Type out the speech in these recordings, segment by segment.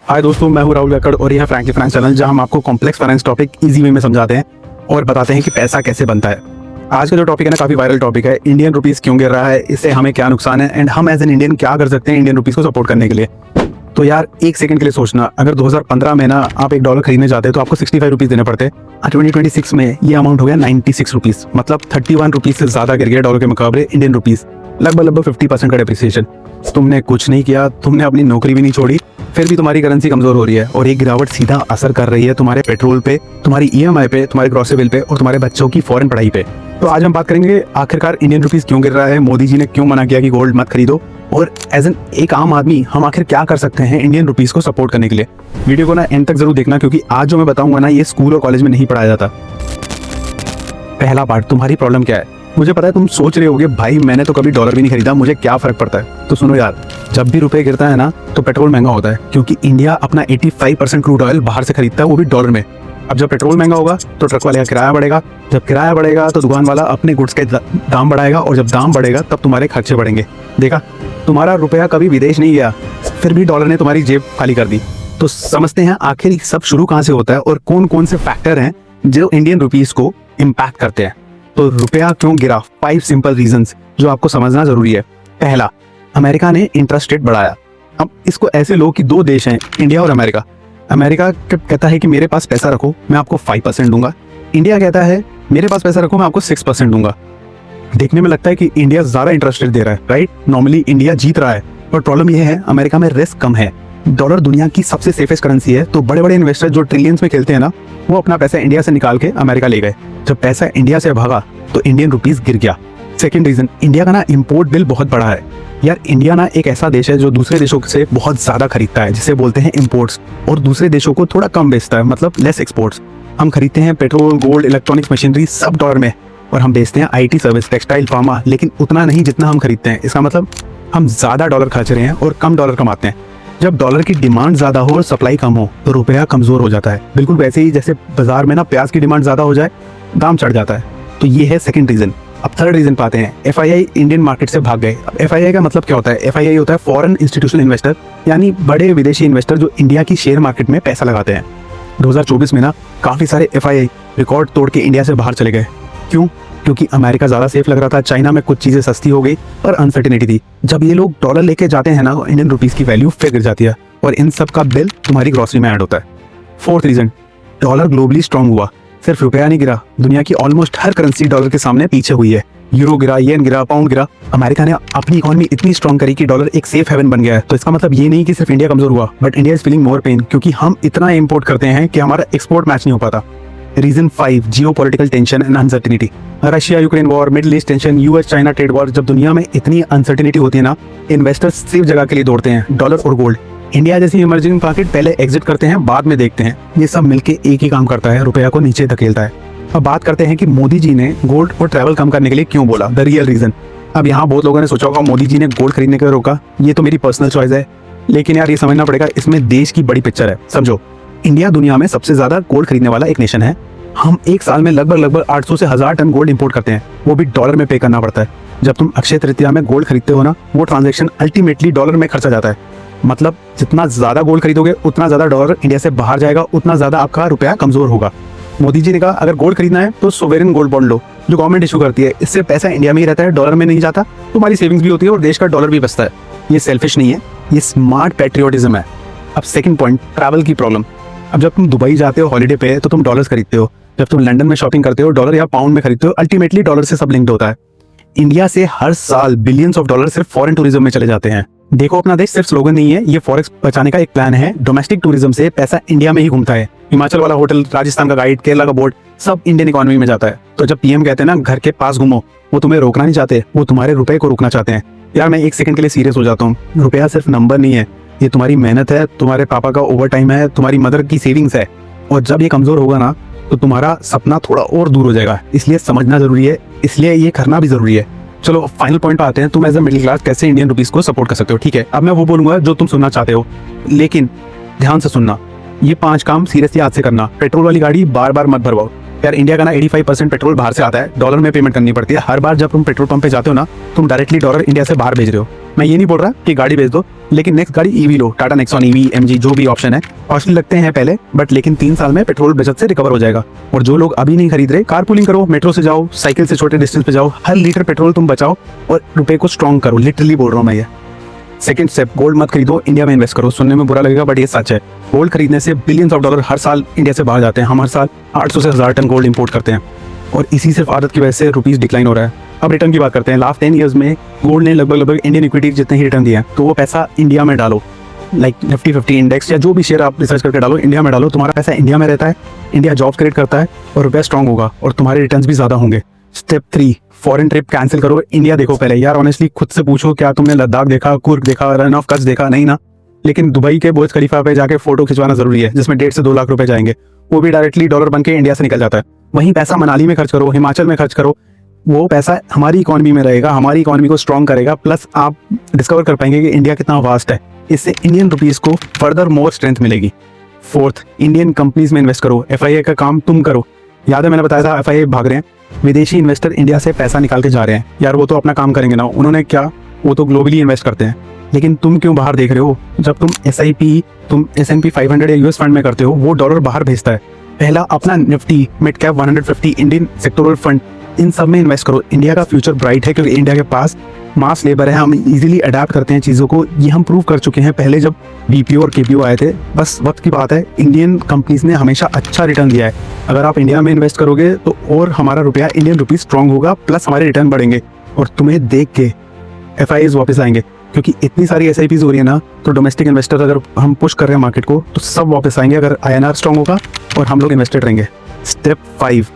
हाय दोस्तों, मैं हूं राहुल गक्कड़ और यह फ्रैंकली फाइनेंस चैनल, जहां हम आपको complex finance topic easy way में समझाते हैं और बताते हैं कि पैसा कैसे बनता है। आज का जो टॉपिक है ना, काफी वायरल टॉपिक है। इंडियन रुपीस क्यों गिर रहा है, इससे हमें क्या नुकसान है एंड हम एज एन इंडियन क्या कर सकते हैं इंडियन रुपीस को सपोर्ट करने के लिए। तो यार एक सेकंड के लिए सोचना, अगर 2015 में ना आप $1 खरीदने जाते तो आपको 65 रुपीज देने पड़ते। 2026 में ये अमाउंट हो गया 96 रुपीज, मतलब 31 रुपीज से ज्यादा गिर गया डॉलर के मुकाबले इंडियन रुपीज। लगभग 50% का डिप्रिसिएशन। तुमने कुछ नहीं किया, तुमने अपनी नौकरी भी नहीं छोड़ी, फिर भी तुम्हारी करेंसी कमजोर हो रही है और एक गिरावट सीधा असर कर रही है तुम्हारे पेट्रोल पे, तुम्हारी EMI पे, तुम्हारे ग्रोसरी बिल पे और तुम्हारे बच्चों की फॉरेन पढ़ाई पे। तो आज हम बात करेंगे आखिरकार इंडियन रुपीस क्यों गिर रहा है, मोदी जी ने क्यों मना किया कि गोल्ड मत खरीदो, और एज एन एक आम आदमी हम आखिर क्या कर सकते हैं इंडियन रुपीस को सपोर्ट करने के लिए। वीडियो को ना एंड तक जरूर देखना, क्योंकि आज जो मैं बताऊंगा ना ये स्कूल और कॉलेज में नहीं पढ़ाया जाता। पहला पार्ट, तुम्हारी प्रॉब्लम क्या है। मुझे पता है तुम सोच रहे होगे भाई मैंने तो कभी डॉलर भी नहीं खरीदा, मुझे क्या फर्क पड़ता है। तो सुनो यार, जब भी रुपए गिरता है ना तो पेट्रोल महंगा होता है, क्योंकि इंडिया अपना 85% क्रूड ऑयल बाहर से खरीदता है, वो भी डॉलर में। अब जब पेट्रोल महंगा होगा तो ट्रक वाले का किराया बढ़ेगा, जब किराया बढ़ेगा तो दुकान वाला अपने गुड्स के दाम बढ़ाएगा, और जब दाम बढ़ेगा तब तुम्हारे खर्चे बढ़ेंगे। देखा, तुम्हारा रुपया कभी विदेश नहीं गया, फिर भी डॉलर ने तुम्हारी जेब खाली कर दी। तो समझते हैं आखिर सब शुरू कहाँ से होता है और कौन कौन से फैक्टर हैं जो इंडियन रुपीस को इम्पैक्ट करते हैं। तो रुपया क्यों गिरा, 5 सिंपल रीजंस जो आपको समझना जरूरी है। पहला, अमेरिका ने इंटरेस्ट रेट बढ़ाया। अब इसको ऐसे लो कि दो देश हैं, इंडिया और अमेरिका। अमेरिका कहता है कि मेरे पास पैसा रखो, मैं आपको 5% दूंगा। इंडिया कहता है मेरे पास पैसा रखो, मैं आपको 6% दूंगा। देखने में लगता है कि इंडिया ज्यादा इंटरेस्ट रेट दे रहा है, राइट। नॉर्मली इंडिया जीत रहा है, पर प्रॉब्लम यह है अमेरिका में रिस्क कम है। डॉलर दुनिया की सबसे सेफेस्ट करेंसी है, तो बड़े बड़े इन्वेस्टर जो ट्रिलियंस में खेलते हैं ना, वो अपना पैसा इंडिया से निकाल के अमेरिका ले गए। जब पैसा इंडिया से भागा तो इंडियन रुपीस गिर गया। सेकंड रीजन, इंडिया का ना इंपोर्ट बिल बहुत बड़ा है। यार इंडिया ना एक ऐसा देश है जो दूसरे देशों से बहुत ज्यादा खरीदता है, जिसे बोलते हैं इंपोर्ट्स, और दूसरे देशों को थोड़ा कम बेचता है, मतलब लेस एक्सपोर्ट्स। हम खरीदते हैं पेट्रोल, गोल्ड, इलेक्ट्रॉनिक्स मशीनरी सब डॉलर में, और हम बेचते हैं IT सर्विस, टेक्सटाइल, फार्मा, लेकिन उतना नहीं जितना हम खरीदते हैं। इसका मतलब हम ज्यादा डॉलर खर्च रहे हैं और कम डॉलर कमाते हैं। जब डॉलर की डिमांड ज्यादा हो और सप्लाई कम हो तो रुपया कमजोर हो जाता है। बिल्कुल वैसे ही जैसे बाजार में ना प्याज की डिमांड ज्यादा हो जाए, दाम चढ़ जाता है। तो ये है सेकंड रीजन। अब थर्ड रीजन पाते हैं, FII इंडियन मार्केट से भाग गए। अब FII का मतलब क्या होता है? FII होता है फॉरेन इंस्टीट्यूशनल इन्वेस्टर, यानी बड़े विदेशी इन्वेस्टर जो इंडिया की शेयर मार्केट में पैसा लगाते हैं। 2024 में ना काफी सारे FII रिकॉर्ड तोड़ के इंडिया से बाहर चले गए। क्यों? क्योंकि अमेरिका ज्यादा सेफ लग रहा था, चाइना में कुछ चीजें सस्ती हो गई और अनसर्टेनिटी थी। जब ये लोग डॉलर लेके जाते हैं ना, इंडियन रुपीस की वैल्यू फिर गिर जाती है, और इन सब का बिल तुम्हारी ग्रोसरी में ऐड होता है। Fourth reason, dollar globally strong हुआ। सिर्फ रुपया नहीं गिरा, दुनिया की ऑलमोस्ट हर करेंसी डॉलर के सामने पीछे हुई है। यूरो गिरा, येन गिरा, पाउंड गिरा। अमेरिका ने अपनी इकोनॉमी इतनी स्ट्रांग करी कि डॉलर एक सेफ हेवन बन गया है। तो इसका मतलब ये नहीं कि सिर्फ इंडिया कमजोर हुआ, but India is feeling more pen, क्योंकि हम इतना इंपोर्ट करते हैं कि हमारा एक्सपोर्ट मैच नहीं हो पाता। Reason 5, geopolitical tension and uncertainty. Russia Ukraine war, Middle East tension, US China trade war. जब दुनिया में इतनी अनसर्टेनिटी होती है ना, इन्वेस्टर्स सेफ जगह के लिए दौड़ते हैं, डॉलर और गोल्ड। इंडिया जैसी इमर्जिंग मार्केट पहले एग्जिट करते हैं, बाद में देखते हैं। ये सब मिलके एक ही काम करता है, रुपया को नीचे धकेलता है। अब बात करते हैं कि मोदी जी ने गोल्ड और ट्रैवल कम करने के लिए क्यों बोला, द रियल रीजन। अब यहाँ बहुत लोगों ने सोचा होगा मोदी जी ने गोल्ड खरीदने के लिए रोका, ये तो मेरी पर्सनल चॉइस है, लेकिन यार ये समझना पड़ेगा, इसमें देश की बड़ी पिक्चर है। समझो, इंडिया दुनिया में सबसे ज्यादा गोल्ड खरीदने वाला एक नेशन है। हम एक साल में लगभग 800 से 1000 टन गोल्ड इंपोर्ट करते हैं, वो भी डॉलर में पे करना पड़ता है। जब तुम अक्षय तृतीया में गोल्ड खरीदते हो ना, वो ट्रांजैक्शन अल्टीमेटली डॉलर में खर्चा जाता है। मतलब जितना ज्यादा गोल्ड खरीदोगे उतना ज्यादा डॉलर इंडिया से बाहर जाएगा, उतना ज्यादा आपका रुपया कमजोर होगा। मोदी जी ने कहा अगर गोल्ड खरीदना है तो सोवेरिन गोल्ड बॉन्ड लो, जो गवर्नमेंट इशू करती है। इससे पैसा इंडिया में ही रहता है, डॉलर में नहीं जाता, तुम्हारी सेविंग्स भी होती है और देश का डॉलर भी बचता है। ये सेल्फिश नहीं है, ये स्मार्ट पैट्रियोटिज्म है। अब सेकंड पॉइंट, ट्रैवल की प्रॉब्लम। अब जब तुम दुबई जाते हो हॉलीडे पे तो तुम डॉलर्स खरीदते हो, जब तुम लंदन में शॉपिंग करते हो डॉलर या पाउंड में खरीदते हो। अल्टीमेटली डॉलर से सब लिंक्ड होता है। इंडिया से हर साल बिलियंस ऑफ डॉलर सिर्फ फॉरेन टूरिज्म में चले जाते हैं। देखो, अपना देश सिर्फ स्लोगन नहीं है, ये फॉरेक्स बचाने का एक प्लान है। डोमेस्टिक टूरिज्म से पैसा इंडिया में ही घूमता है। हिमाचल वाला होटल, राजस्थान का गाइड, केरला का बोर्ड, सब इंडियन इकोनॉमी में जाता है। तो जब PM कहते हैं ना घर के पास घूमो, वो तुम्हें रोकना नहीं चाहते, वो तुम्हारे रुपए को रोकना चाहते हैं। यार मैं एक सेकंड के लिए सीरियस हो जाता हूँ। रुपया सिर्फ नंबर नहीं है, ये तुम्हारी मेहनत है, तुम्हारे पापा का ओवर टाइम है, तुम्हारी मदर की सेविंग्स है। और जब ये कमजोर होगा ना तो तुम्हारा सपना थोड़ा और दूर हो जाएगा। इसलिए समझना जरूरी है, इसलिए ये करना भी जरूरी है। चलो फाइनल पॉइंट पे आते हैं, तुम एज अ मिडिल क्लास कैसे इंडियन रुपीस को सपोर्ट कर सकते हो। ठीक है, अब मैं वो बोलूंगा जो तुम सुनना चाहते हो, लेकिन ध्यान से सुनना। ये 5 काम सीरियसली याद से करना। पेट्रोल वाली गाड़ी बार बार मत भरवाओ। यार इंडिया का ना 85% पेट्रोल बाहर से आता है, डॉलर में पेमेंट करनी पड़ती है। हर बार जब तुम पेट्रोल पंप पे जाते हो ना, तुम डायरेक्टली डॉलर इंडिया से बाहर भेज रहे हो। मैं ये नहीं बोल रहा कि गाड़ी बेच दो, लेकिन नेक्स्ट गाड़ी ईवी लो, टाटा नेक्सॉन ईवी, एमजी, जो भी ऑप्शन है। कॉस्टली लगते हैं पहले, बट लेकिन 3 साल में पेट्रोल बचत से रिकवर हो जाएगा। और जो लोग अभी नहीं खरीद रहे, कार पूलिंग करो, मेट्रो से जाओ, साइकिल से छोटे डिस्टेंस पे जाओ, हर लीटर पेट्रोल तुम बचाओ और रुपए को स्ट्रॉन्ग करो। लिटरली बोल रहा हूँ मैं ये। सेकंड स्टेप, गोल्ड मत खरीदो, इंडिया में इन्वेस्ट करो। सुनने में बुरा लगेगा बट ये सच है। गोल्ड खरीदने से बिलियंस ऑफ डॉलर हर साल इंडिया से बाहर जाते हैं। हम हर साल 800 से 1000 टन गोल्ड इंपोर्ट करते हैं और इसी सिर्फ आदत की वजह से रुपीस डिक्लाइन हो रहा है। अब रिटर्न की बात करते हैं। लास्ट 10 ईयर्स में गोल्ड ने लगभग इंडियन इक्विटी जितने ही रिटर्न दिए हैं, तो वो पैसा इंडिया में डालो। लाइक निफ्टी 50 इंडेक्स या जो भी शेयर आप रिसर्च करके डालो, इंडिया में डालो। तुम्हारा पैसा इंडिया में रहता है, इंडिया जॉब्स क्रिएट करता है और रुपया स्ट्रॉन्ग होगा और तुम्हारे रिटर्न्स भी ज्यादा होंगे। स्टेप 3, फॉरेन ट्रिप कैंसिल करो, इंडिया देखो पहले। यार ऑनेस्टली खुद से पूछो, क्या तुमने लद्दाख देखा, कुर्ग देखा, रन ऑफ कच्छ देखा? नहीं ना। लेकिन दुबई के बुर्ज खलीफा पे जाके फोटो खिंचवाना जरूरी है, जिसमें 1.5 से 2 लाख रुपए जाएंगे। वो भी डायरेक्टली डॉलर बन के इंडिया से निकल जाता है। वहीं पैसा मनाली में खर्च करो, हिमाचल में खर्च करो। वो पैसा हमारी इकोनॉमी में रहेगा, हमारी इकोनॉमी को स्ट्रॉन्ग करेगा। प्लस आप डिस्कवर कर पाएंगे कि इंडिया कितना वास्ट है। इससे इंडियन रुपीस को फर्दर मोर स्ट्रेंथ मिलेगी। फोर्थ, इंडियन कंपनीज में इन्वेस्ट करो। एफआईआई का काम तुम करो। याद है मैंने बताया था एफआईआई भाग रहे हैं, विदेशी इन्वेस्टर इंडिया से पैसा निकाल के जा रहे हैं। यार वो तो अपना काम करेंगे ना, उन्होंने क्या, वो तो ग्लोबली इन्वेस्ट करते हैं। लेकिन तुम क्यों बाहर देख रहे हो? जब तुम SIP, तुम S&P 500 या यूएस फंड में करते हो, वो डॉलर बाहर भेजता है। पहला अपना Nifty, mid cap 150, Indian sectoral fund, इन सब में इन्वेस्ट करो। इंडिया का फ्यूचर ब्राइट है क्योंकि इंडिया के पास मास लेबर है, हम इजीली अडेप्ट करते हैं चीज़ों को। ये हम प्रूव कर चुके हैं पहले जब BPO और KPO आए थे। बस वक्त की बात है। इंडियन कंपनीज ने हमेशा अच्छा रिटर्न दिया है। अगर आप इंडिया में इन्वेस्ट करोगे तो और हमारा रुपया, इंडियन रुपीज स्ट्रॉन्ग होगा, प्लस हमारे रिटर्न बढ़ेंगे और तुम्हें देख के FIIs वापस आएंगे। क्योंकि इतनी सारी SIPs हो रही है ना, तो डोमेस्टिक इन्वेस्टर अगर हम पुश कर रहे हैं मार्केट को, तो सब वापस आएंगे अगर INR स्ट्रॉन्ग होगा और हम लोग इन्वेस्टेड रहेंगे। स्टेप 5,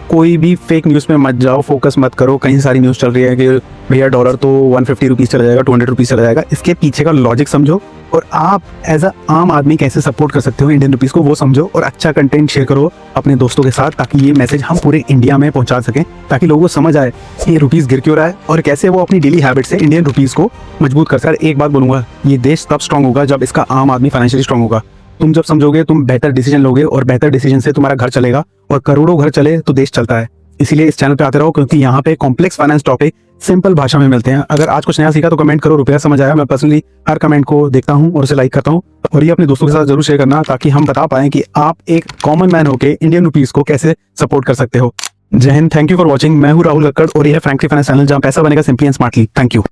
कोई भी फेक न्यूज़ में मत जाओ, फोकस मत करो। कहीं सारी न्यूज़ चल रही है कि भैया डॉलर तो 150 रुपीज़ चला जाएगा, 200 रुपीज़ चला जाएगा। इसके पीछे का लॉजिक समझो और आप एज अ आम आदमी कैसे सपोर्ट कर सकते हो इंडियन रुपीज़ को, वो समझो। और अच्छा कंटेंट शेयर करो अपने दोस्तों के साथ, ताकि ये मैसेज हम पूरे इंडिया में पहुंचा सकें, ताकि लोगों को समझ आए कि रुपीज़ गिर क्यों रहा है और कैसे वो अपनी डेली हैबिट से इंडियन रुपीज़ को मजबूत कर सकते हैं। एक बात बोलूँगा, ये देश तब स्ट्रॉन्ग होगा जब इसका आम आदमी फाइनेंशियली स्ट्रॉन्ग होगा। तुम जब समझोगे, तुम बेहतर डिसीजन लोगे और बेहतर डिसीजन से तुम्हारा घर चलेगा, और करोड़ों घर चले तो देश चलता है। इसीलिए इस चैनल पे आते रहो, क्योंकि यहाँ पे कॉम्प्लेक्स फाइनेंस टॉपिक सिंपल भाषा में मिलते हैं। अगर आज कुछ नया सीखा तो कमेंट करो, रुपया समझ आया। मैं पर्सनली हर कमेंट को देखता हूँ और उसे लाइक करता हूँ। और ये अपने दोस्तों के साथ जरूर शेयर करना, ताकि हम बता पाएं कि आप एक कॉमन मैन होके इंडियन रुपीज को कैसे सपोर्ट कर सकते हो। जय Hind, thank you for watching. मैं हूँ राहुल कक्कड़ और ये है फ्रैंकली फाइनेंस चैनल, जहाँ पैसा बनेगा simply and smartly. Thank you.